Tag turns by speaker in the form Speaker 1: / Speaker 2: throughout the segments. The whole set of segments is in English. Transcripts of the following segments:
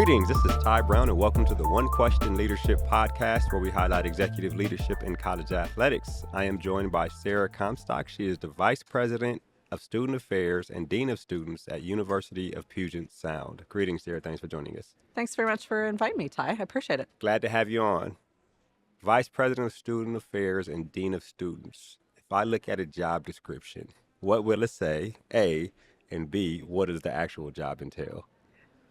Speaker 1: Greetings, this is Ty Brown, and welcome to the One Question Leadership Podcast, where we highlight executive leadership in college athletics. I am joined by Sarah Comstock. She is the Vice President of Student Affairs and Dean of Students at University of Puget Sound. Greetings, Sarah. Thanks for joining us.
Speaker 2: Thanks very much for inviting me, Ty. I appreciate it.
Speaker 1: Glad to have you on. Vice President of Student Affairs and Dean of Students. If I look at a job description, what will it say? A, and B, what does the actual job entail?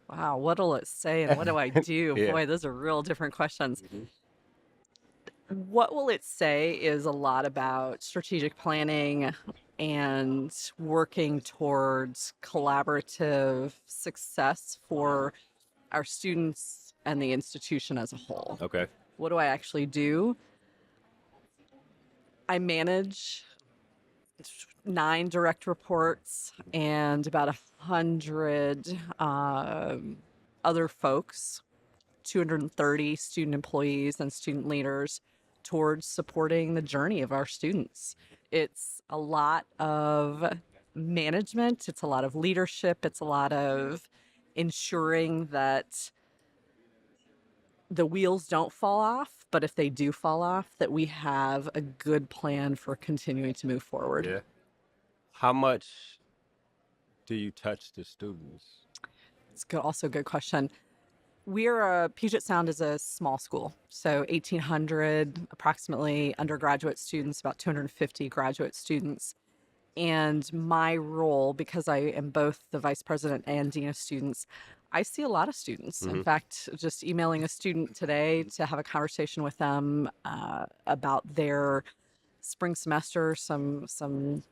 Speaker 2: Wow, what'll it say and what do I do?
Speaker 1: Yeah.
Speaker 2: Boy, those are real different questions.
Speaker 1: Mm-hmm.
Speaker 2: What will it say is a lot about strategic planning and working towards collaborative success for our students and the institution as a whole.
Speaker 1: Okay.
Speaker 2: What do I actually do? I manage 9 direct reports and about 100 other folks, 230 student employees and student leaders towards supporting the journey of our students. It's a lot of management, it's a lot of leadership, it's a lot of ensuring that the wheels don't fall off, but if they do fall off, that we have a good plan for continuing to move forward.
Speaker 1: Yeah. How much do you touch the students?
Speaker 2: It's also a good question. Puget Sound is a small school, so 1,800 approximately undergraduate students, about 250 graduate students. And my role, because I am both the vice president and dean of students, I see a lot of students.
Speaker 1: Mm-hmm.
Speaker 2: In fact, just emailing a student today to have a conversation with them about their spring semester, some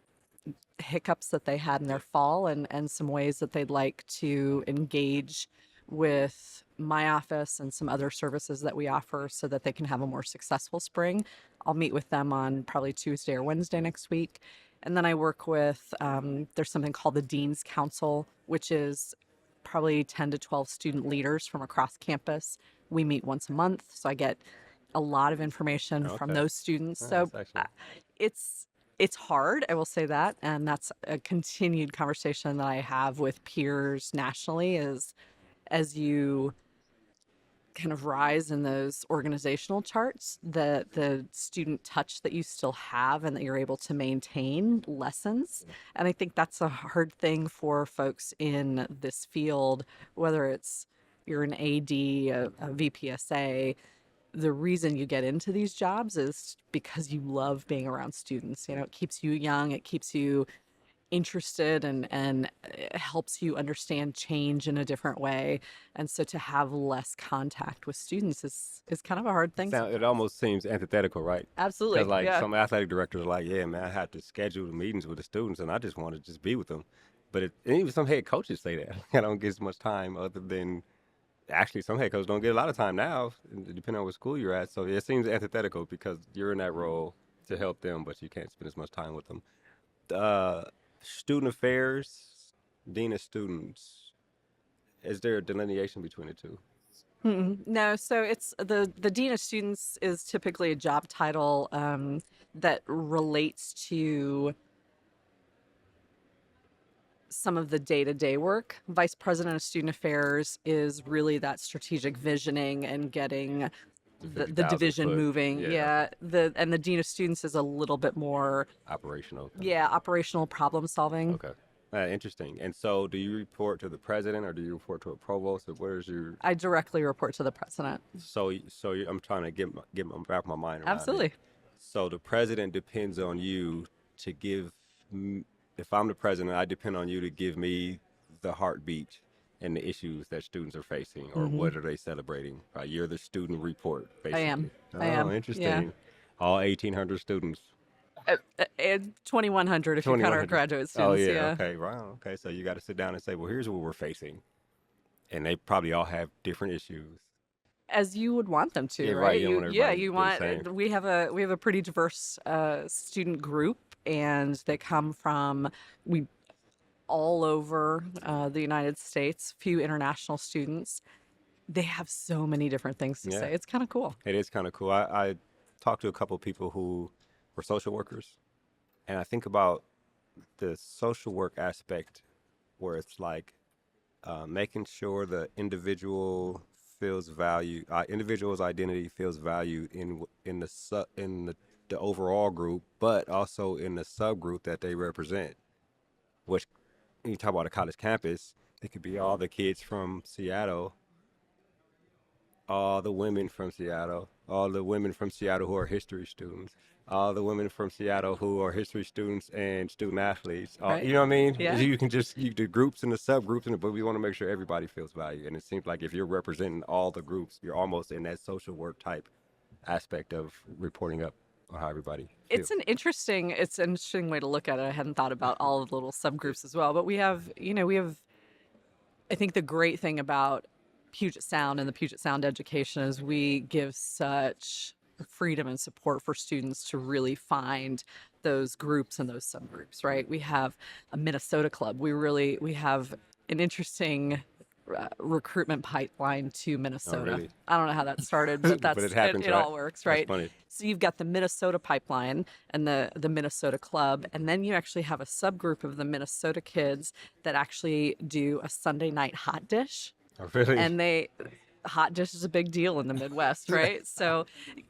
Speaker 2: hiccups that they had in their fall, and some ways that they'd like to engage with my office and some other services that we offer so that they can have a more successful spring. I'll meet with them on probably Tuesday or Wednesday next week. And then I work with, there's something called the Dean's Council, which is probably 10 to 12 student leaders from across campus. We meet once a month, so I get a lot of information from those students. So it's hard, I will say that, and that's a continued conversation that I have with peers nationally as you kind of rise in those organizational charts, the student touch that you still have and that you're able to maintain lessons. And I think that's a hard thing for folks in this field, whether it's you're an AD, a VPSA. The reason you get into these jobs is because you love being around students. You know, it keeps you young, it keeps you interested, and it helps you understand change in a different way. And so to have less contact with students is kind of a hard thing.
Speaker 1: It almost seems antithetical, right?
Speaker 2: Absolutely.
Speaker 1: Because some athletic directors are like, yeah, man, I have to schedule the meetings with the students and I just want to just be with them. But and even some head coaches say that. I don't get as much time other than, actually some head coaches don't get a lot of time now, depending on what school you're at. So it seems antithetical because you're in that role to help them, but you can't spend as much time with them. Student affairs, dean of students. Is there a delineation between the two?
Speaker 2: No, so it's the dean of students is typically a job title that relates to some of the day-to-day work. Vice president of student affairs is really that strategic visioning and getting the division moving. And the dean of students is a little bit more
Speaker 1: operational.
Speaker 2: Operational problem solving.
Speaker 1: Okay. Interesting. And so do you report to the president or do you report to a provost? Or where's your...
Speaker 2: I directly report to the president.
Speaker 1: So I'm trying to wrap my mind around
Speaker 2: Absolutely.
Speaker 1: it. So the president depends on you to give, if I'm the president, I depend on you to give me the heartbeat and the issues that students are facing, or what are they celebrating? You're the student report, basically.
Speaker 2: I am.
Speaker 1: Interesting.
Speaker 2: Yeah.
Speaker 1: All 1,800 students.
Speaker 2: 2,100 if you count our graduate students.
Speaker 1: Oh, yeah. Okay, wow. Okay, so you got to sit down and say, well, here's what we're facing. And they probably all have different issues.
Speaker 2: As you would want them to,
Speaker 1: Yeah,
Speaker 2: right?
Speaker 1: You want
Speaker 2: we have a pretty diverse student group, and they come from all over the United States, few international students. They have so many different things to say. It's kind of cool.
Speaker 1: It is kind of cool. I talked to a couple of people who were social workers, and I think about the social work aspect where it's like making sure the individual's identity feels valued in the overall group, but also in the subgroup that they represent. Which, when you talk about a college campus, it could be all the kids from Seattle, all the women from Seattle, all the women from Seattle who are history students, all the women from Seattle who are history students and student athletes.
Speaker 2: Right.
Speaker 1: You know what I mean?
Speaker 2: Yeah.
Speaker 1: You can just the groups and the subgroups, but we want to make sure everybody feels valued. And it seems like if you're representing all the groups, you're almost in that social work type aspect of reporting up on how everybody feels.
Speaker 2: It's an interesting way to look at it. I hadn't thought about all of the little subgroups as well, but we have, I think the great thing about Puget Sound and the Puget Sound education is we give such freedom and support for students to really find those groups and those subgroups, right? We have a Minnesota club. We have an interesting recruitment pipeline to Minnesota.
Speaker 1: Really?
Speaker 2: I don't know how that started, but
Speaker 1: But it happens,
Speaker 2: it
Speaker 1: right?
Speaker 2: all works,
Speaker 1: That's
Speaker 2: right?
Speaker 1: funny.
Speaker 2: So you've got the Minnesota pipeline and the Minnesota club, and then you actually have a subgroup of the Minnesota kids that actually do a Sunday night hot dish,
Speaker 1: Oh, really?
Speaker 2: and hot dish is a big deal in the Midwest, right? So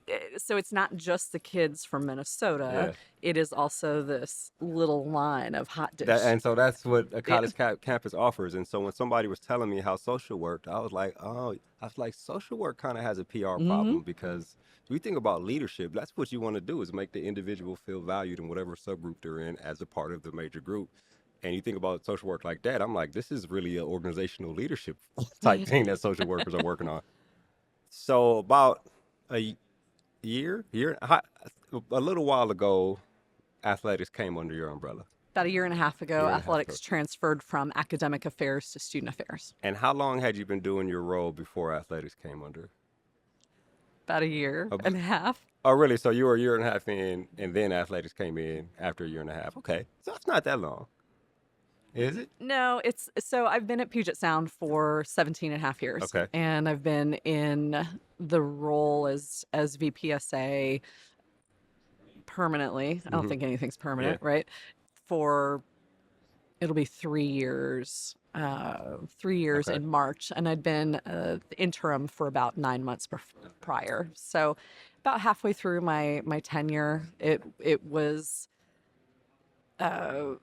Speaker 2: it's not just the kids from Minnesota.
Speaker 1: Yeah.
Speaker 2: It is also this little line of hot dish.
Speaker 1: And so that's what a
Speaker 2: Yeah.
Speaker 1: college campus offers. And so when somebody was telling me how social worked, I was like, social work kind of has a PR problem because we think about leadership. That's what you want to do is make the individual feel valued in whatever subgroup they're in as a part of the major group. And you think about social work like that, I'm like, this is really an organizational leadership type thing that social workers are working on. So about a a little while ago, athletics came under your umbrella.
Speaker 2: About a year and a half ago,
Speaker 1: Year and a half
Speaker 2: athletics
Speaker 1: ago.
Speaker 2: transferred from academic affairs to student affairs.
Speaker 1: And how long had you been doing your role before athletics came under?
Speaker 2: About a year
Speaker 1: Oh,
Speaker 2: and a half.
Speaker 1: Oh, really? So you were a year and a half in, and then athletics came in after a year and a half. Okay, so it's not that long, is it?
Speaker 2: No, so I've been at Puget Sound for 17 and a half years.
Speaker 1: Okay.
Speaker 2: And I've been in the role as VPSA permanently. I don't think anything's permanent, right? It'll be 3 years. 3 years
Speaker 1: Okay.
Speaker 2: in March, and I'd been interim for about 9 months prior. So, about halfway through my tenure, it was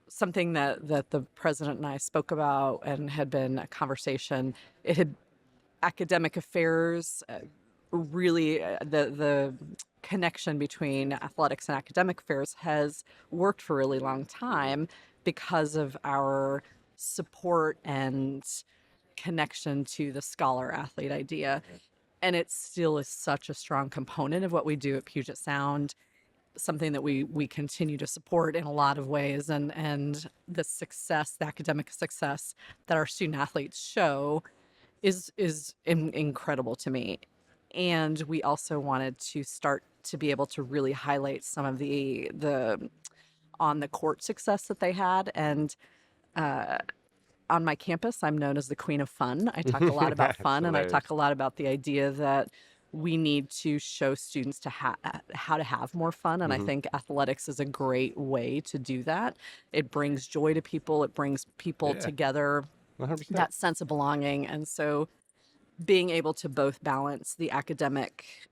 Speaker 2: something that the president and I spoke about, and had been a conversation. It had academic affairs. Really, the connection between athletics and academic affairs has worked for a really long time because of our support and connection to the scholar athlete idea. And it still is such a strong component of what we do at Puget Sound, something that we continue to support in a lot of ways. And the academic success that our student athletes show is incredible to me. And we also wanted to start to be able to really highlight some of the on the court success that they had. And on my campus, I'm known as the Queen of Fun. I talk a lot about
Speaker 1: That's
Speaker 2: fun, and I
Speaker 1: hilarious.
Speaker 2: talk a lot about the idea that we need to show students how to have more fun. And I think athletics is a great way to do that. It brings joy to people. It brings people
Speaker 1: Yeah.
Speaker 2: together,
Speaker 1: 100%.
Speaker 2: that sense of belonging. And so being able to both balance the academic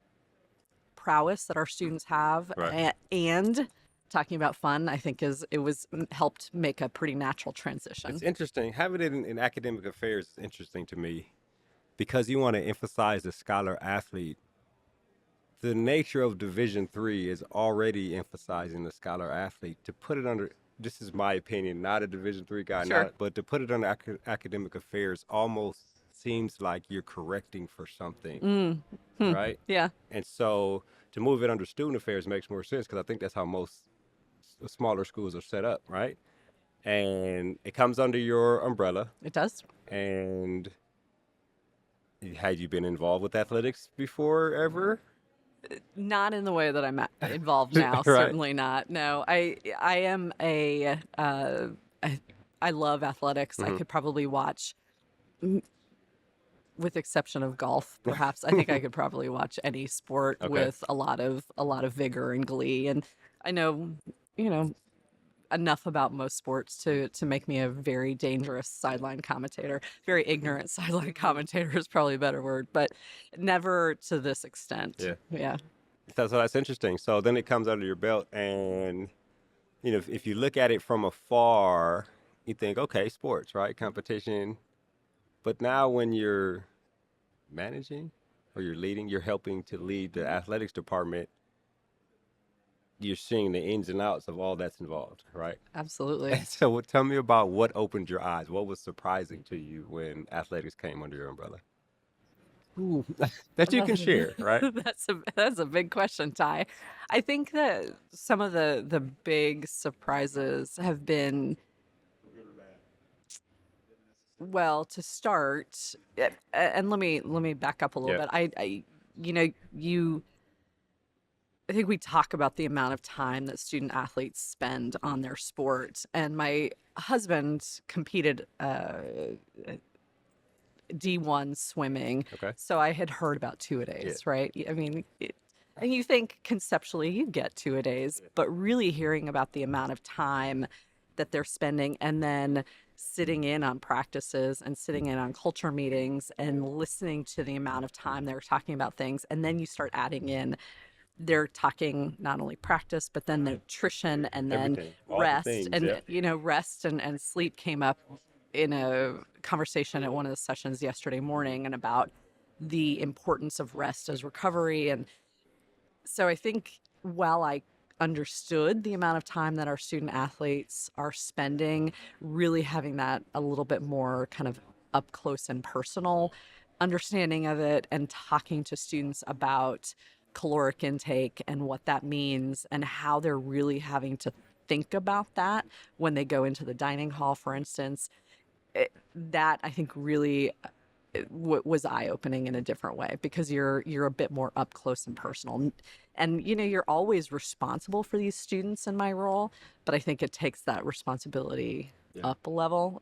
Speaker 2: prowess that our students have
Speaker 1: Right.
Speaker 2: and talking about fun, I think helped make a pretty natural transition.
Speaker 1: It's interesting. Having it in academic affairs is interesting to me because you want to emphasize the scholar athlete. The nature of Division III is already emphasizing the scholar athlete. To put it under, this is my opinion, not a Division III guy,
Speaker 2: Sure.
Speaker 1: but to put it under academic affairs almost seems like you're correcting for something, right?
Speaker 2: Yeah.
Speaker 1: And so to move it under student affairs makes more sense because I think that's how most smaller schools are set up, right? And it comes under your umbrella.
Speaker 2: It does.
Speaker 1: And had you been involved with athletics before ever?
Speaker 2: Not in the way that I'm involved now.
Speaker 1: Right.
Speaker 2: Certainly not. No, I am I love athletics. I could probably watch, with exception of golf, perhaps. I think I could probably watch any sport
Speaker 1: Okay.
Speaker 2: with a lot of vigor and glee. And I know, enough about most sports to make me a very dangerous sideline commentator. Very ignorant sideline commentator is probably a better word, but never to this extent.
Speaker 1: Yeah.
Speaker 2: Yeah.
Speaker 1: So that's interesting. So then it comes under your belt, and if you look at it from afar, you think, okay, sports, right, competition. But now when you're managing or you're leading, you're helping to lead the athletics department. You're seeing the ins and outs of all that's involved, right?
Speaker 2: Absolutely.
Speaker 1: And so, tell me about what opened your eyes. What was surprising to you when athletics came under your umbrella? Ooh, that you can share, right?
Speaker 2: That's a big question, Ty. I think that some of the big surprises have been, well, to start, and let me back up a little
Speaker 1: Yeah,
Speaker 2: bit. You know, you I think we talk about the amount of time that student athletes spend on their sport, and my husband competed D1 swimming.
Speaker 1: okay.
Speaker 2: So I had heard about two a
Speaker 1: Yeah,
Speaker 2: days, right? I mean, and you think conceptually you get two a days, but really hearing about the amount of time that they're spending and then sitting in on practices and sitting in on culture meetings and listening to the amount of time they're talking about things. And then you start adding in, they're talking not only practice, but then nutrition and then
Speaker 1: everything, all the
Speaker 2: rest.
Speaker 1: things. Yeah,
Speaker 2: And, rest and sleep came up in a conversation at one of the sessions yesterday morning and about the importance of rest as recovery. And so I think while I understood the amount of time that our student athletes are spending, really having that a little bit more kind of up close and personal understanding of it and talking to students about caloric intake and what that means and how they're really having to think about that when they go into the dining hall, for instance, that I think really was eye-opening in a different way because you're a bit more up close and personal, and you're always responsible for these students in my role, but I think it takes that responsibility
Speaker 1: yeah,
Speaker 2: up a level.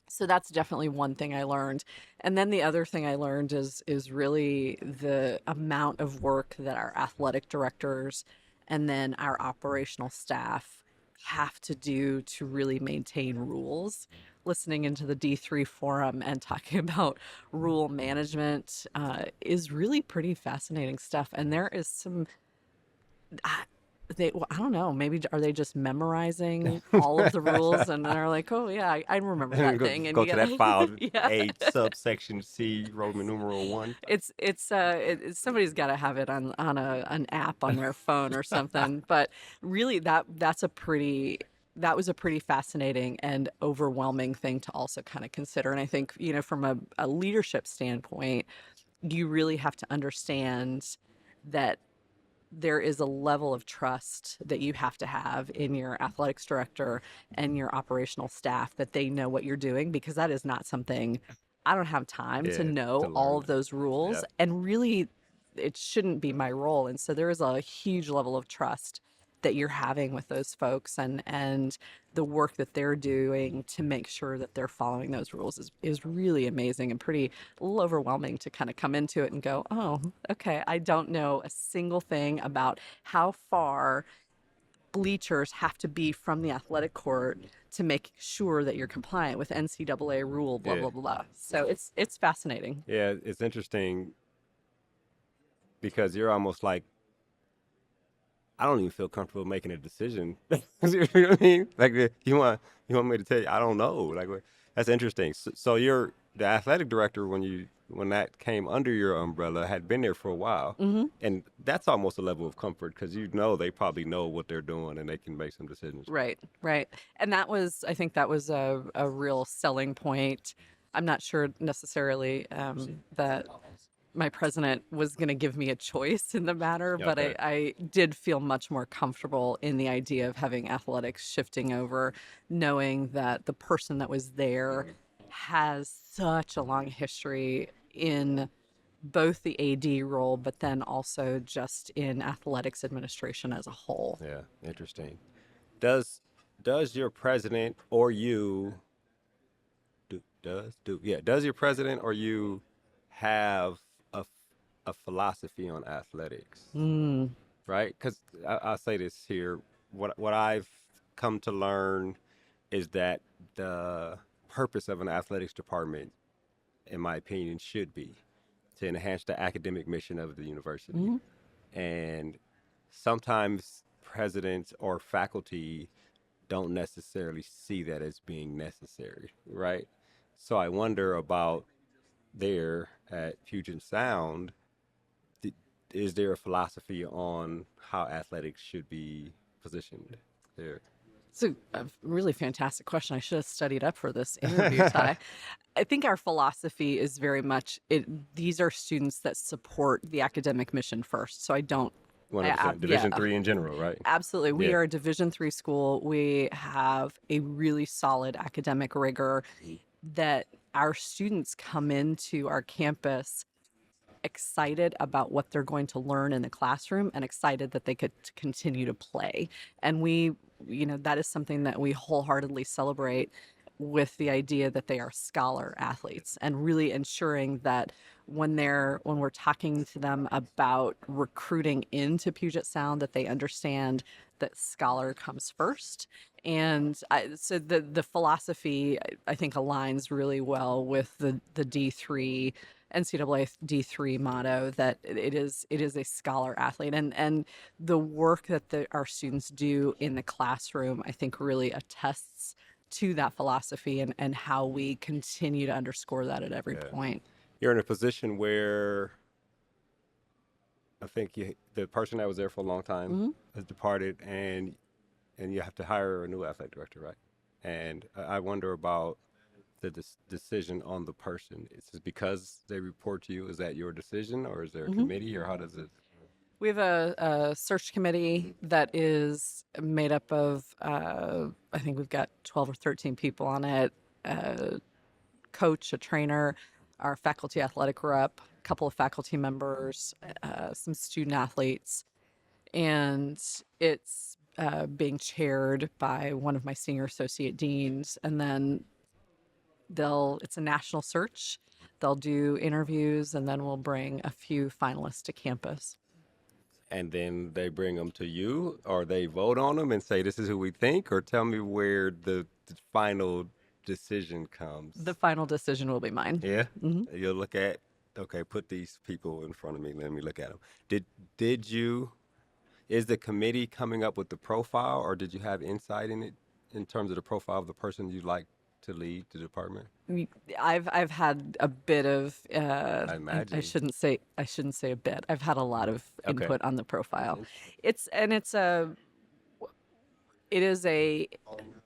Speaker 2: So that's definitely one thing I learned. And then the other thing I learned is really the amount of work that our athletic directors and then our operational staff have to do to really maintain rules. Listening into the D3 forum and talking about rule management is really pretty fascinating stuff. And there is some, well, I don't know, maybe are they just memorizing all of the rules and they're like, oh yeah, I remember that thing, and
Speaker 1: go
Speaker 2: you
Speaker 1: to that file,
Speaker 2: gotta, yeah,
Speaker 1: A subsection C, Roman numeral one.
Speaker 2: somebody's got to have it on an app on their phone or something. But really, that was a pretty fascinating and overwhelming thing to also kind of consider. And I think, from a leadership standpoint, you really have to understand that there is a level of trust that you have to have in your athletics director and your operational staff that they know what you're doing, because that is not something I don't have time to
Speaker 1: Yeah, to
Speaker 2: know all
Speaker 1: learn.
Speaker 2: of those rules.
Speaker 1: Yeah,
Speaker 2: And really, it shouldn't be my role. And so there is a huge level of trust that you're having with those folks, and the work that they're doing to make sure that they're following those rules is really amazing and pretty a little overwhelming to kind of come into it and go, oh, okay, I don't know a single thing about how far bleachers have to be from the athletic court to make sure that you're compliant with NCAA rule, blah,
Speaker 1: yeah,
Speaker 2: blah, blah. So it's fascinating.
Speaker 1: yeah. It's interesting because you're almost like, I don't even feel comfortable making a decision. You know what I mean? Like, you want me to tell you, I don't know. Like, that's interesting. So you're the athletic director when that came under your umbrella had been there for a while,
Speaker 2: Hmm.
Speaker 1: and that's almost a level of comfort because they probably know what they're doing and they can make some decisions.
Speaker 2: Right, right. And I think that was a real selling point. I'm not sure necessarily that my president was going to give me a choice in the matter, but
Speaker 1: Okay.
Speaker 2: I did feel much more comfortable in the idea of having athletics shifting over, knowing that the person that was there has such a long history in both the AD role, but then also just in athletics administration as a whole.
Speaker 1: Yeah. Interesting. Does your president or you does your president or you have a philosophy on athletics,
Speaker 2: Mm,
Speaker 1: right? Because I'll say this here, what I've come to learn is that the purpose of an athletics department, in my opinion, should be to enhance the academic mission of the university.
Speaker 2: Hmm.
Speaker 1: And sometimes presidents or faculty don't necessarily see that as being necessary, right? So I wonder about there at Puget Sound, is there a philosophy on how athletics should be positioned there?
Speaker 2: It's a really fantastic question. I should have studied up for this interview, Ty. I think our philosophy is very much these are students that support the academic mission first. So I don't,
Speaker 1: 100%.
Speaker 2: yeah,
Speaker 1: Division three in general, right?
Speaker 2: absolutely. We
Speaker 1: Yeah.
Speaker 2: are a Division III school. We have a really solid academic rigor that our students come into our campus excited about what they're going to learn in the classroom and excited that they could continue to play. And that is something that we wholeheartedly celebrate with the idea that they are scholar athletes and really ensuring that when we're talking to them about recruiting into Puget Sound that they understand that scholar comes first. And so the philosophy I think aligns really well with the D3 NCAA D3 motto that it is a scholar athlete, and the work that our students do in the classroom I think really attests to that philosophy and how we continue to underscore that at every
Speaker 1: Yeah.
Speaker 2: point.
Speaker 1: You're in a position where I think the person that was there for a long time
Speaker 2: Hmm.
Speaker 1: has departed, and you have to hire a new athletic director, right? And I wonder about the decision on the person. Is it because they report to you? Is that your decision, or is there a
Speaker 2: Hmm.
Speaker 1: committee, or how does it?
Speaker 2: We have a search committee that is made up of, I think we've got 12 or 13 people on it, a coach, a trainer, our faculty athletic rep, a couple of faculty members, some student athletes. And it's being chaired by one of my senior associate deans. And then it's a national search. They'll do interviews and then we'll bring a few finalists to campus.
Speaker 1: And then they bring them to you, or they vote on them and say, "This is who we think," or tell me where the final decision
Speaker 2: The
Speaker 1: comes.
Speaker 2: final decision will be mine.
Speaker 1: Yeah,
Speaker 2: Hmm.
Speaker 1: you'll look at. Okay, put these people in front of me. Let me look at them. Did you? Is the committee coming up with the profile, or did you have insight in it in terms of the profile of the person you'd like to lead the department?
Speaker 2: I've had a bit of
Speaker 1: I
Speaker 2: I
Speaker 1: imagine.
Speaker 2: shouldn't say a bit. I've had a lot of
Speaker 1: Okay.
Speaker 2: input on the profile.
Speaker 1: Interesting.
Speaker 2: It is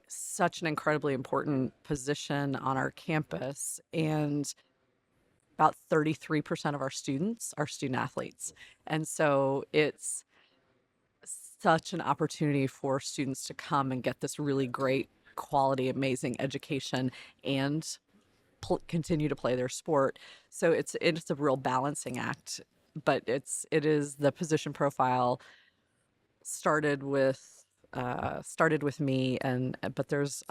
Speaker 2: such an incredibly important position on our campus, and about 33% of our students are student athletes. And so it's such an opportunity for students to come and get this really great quality, amazing education and continue to play their sport. So it's a real balancing act, but it is the position profile started with me, and but there's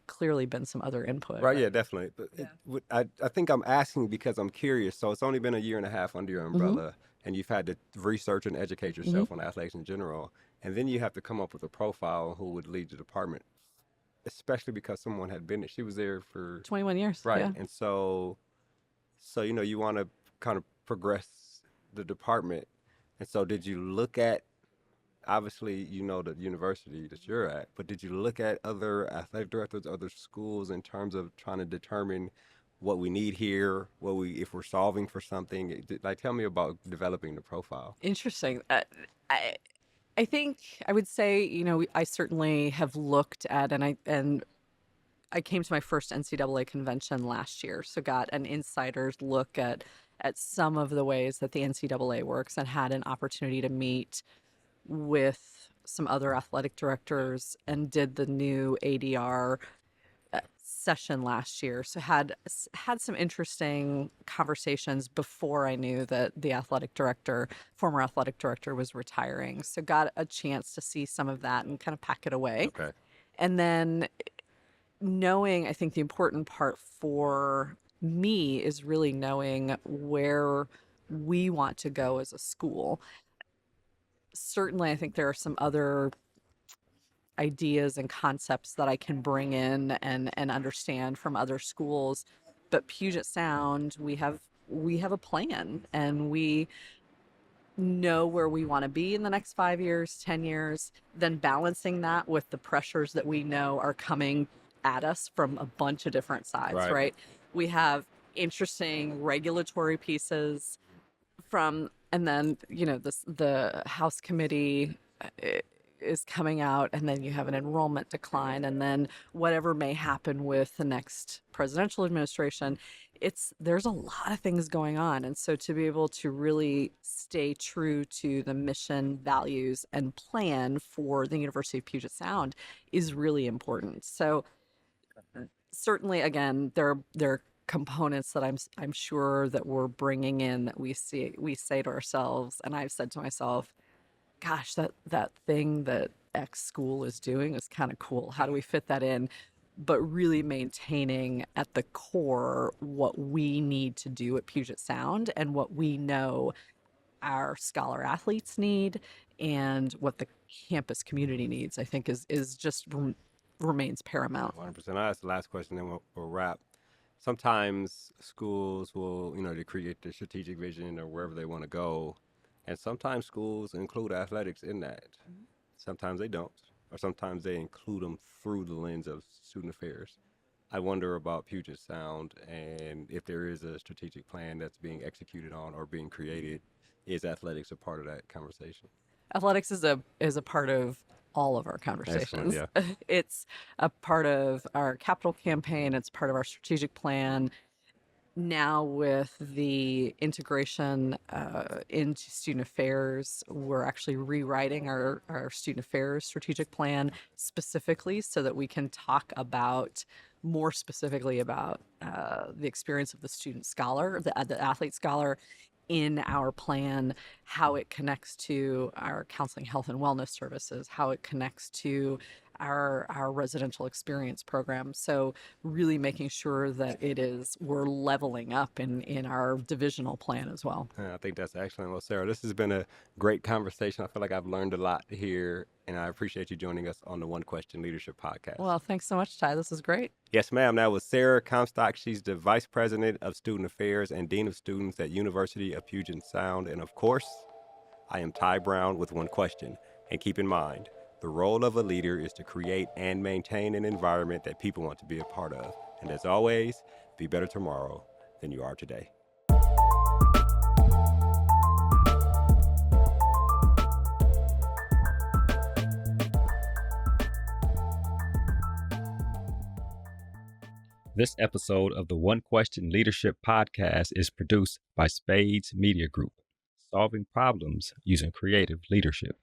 Speaker 2: clearly been some other input,
Speaker 1: Right,
Speaker 2: right?
Speaker 1: yeah, definitely. But
Speaker 2: Yeah.
Speaker 1: I think I'm asking because I'm curious. So it's only been a year and a half under your
Speaker 2: Mm-hmm.
Speaker 1: umbrella, and you've had to research and educate
Speaker 2: Mm-hmm.
Speaker 1: yourself on athletics in general, and then you have to come up with a profile on who would lead the department, especially because someone had been there. She was there for
Speaker 2: 21 years.
Speaker 1: right,
Speaker 2: Yeah.
Speaker 1: and so you want to kind of progress the department, and so did you look at obviously you know the university that you're at, but did you look at other athletic directors, other schools in terms of trying to determine what we need here, what we if we're solving for something? Like, tell me about developing the profile.
Speaker 2: Interesting. I I think I would say, I certainly have looked at, and I came to my first NCAA convention last year, so got an insider's look at some of the ways that the NCAA works, and had an opportunity to meet with some other athletic directors and did the new ADR session last year. So had some interesting conversations before I knew that the former athletic director, was retiring. So got a chance to see some of that and kind of pack it away.
Speaker 1: Okay.
Speaker 2: And then knowing, I think the important part for me is really knowing where we want to go as a school. Certainly, I think there are some other ideas and concepts that I can bring in and understand from other schools. But Puget Sound, we have a plan, and we know where we want to be in the next 5 years, 10 years, then balancing that with the pressures that we know are coming at us from a bunch of different sides,
Speaker 1: Right.
Speaker 2: right? We have interesting regulatory pieces from, and then, the House committee is coming out, and then you have an enrollment decline, and then whatever may happen with the next presidential administration. There's a lot of things going on, and so to be able to really stay true to the mission, values, and plan for the University of Puget Sound is really important. So certainly, again, there are components that I'm sure that we're bringing in, that we say to ourselves, and I've said to myself, gosh, that thing that X school is doing is kind of cool. How do we fit that in? But really maintaining at the core what we need to do at Puget Sound, and what we know our scholar athletes need, and what the campus community needs, I think is just remains paramount.
Speaker 1: 100%. I'll ask the last question, then we'll wrap. Sometimes schools will, they create the strategic vision or wherever they want to go. And sometimes schools include athletics in that. Sometimes they don't, or sometimes they include them through the lens of student affairs. I wonder about Puget Sound, and if there is a strategic plan that's being executed on or being created, is athletics a part of that conversation?
Speaker 2: Athletics is a part of all of our
Speaker 1: Excellent,
Speaker 2: conversations.
Speaker 1: yeah.
Speaker 2: It's a part of our capital campaign. It's part of our strategic plan. Now, with the integration into student affairs, we're actually rewriting our student affairs strategic plan specifically, so that we can talk about more specifically about the experience of the student scholar, the athlete scholar, in our plan, how it connects to our counseling, health, and wellness services, how it connects to our residential experience program. So really making sure that we're leveling up in our divisional plan as well.
Speaker 1: I think that's excellent. Well, Sarah, this has been a great conversation. I feel like I've learned a lot here, and I appreciate you joining us on the One Question Leadership Podcast.
Speaker 2: Well, thanks so much, Ty. This is great.
Speaker 1: Yes, ma'am. That was Sarah Comstock. She's the Vice President of Student Affairs and Dean of Students at University of Puget Sound. And of course, I am Ty Brown with One Question. And keep in mind, the role of a leader is to create and maintain an environment that people want to be a part of. And as always, be better tomorrow than you are today. This episode of the One Question Leadership Podcast is produced by Spades Media Group, solving problems using creative leadership.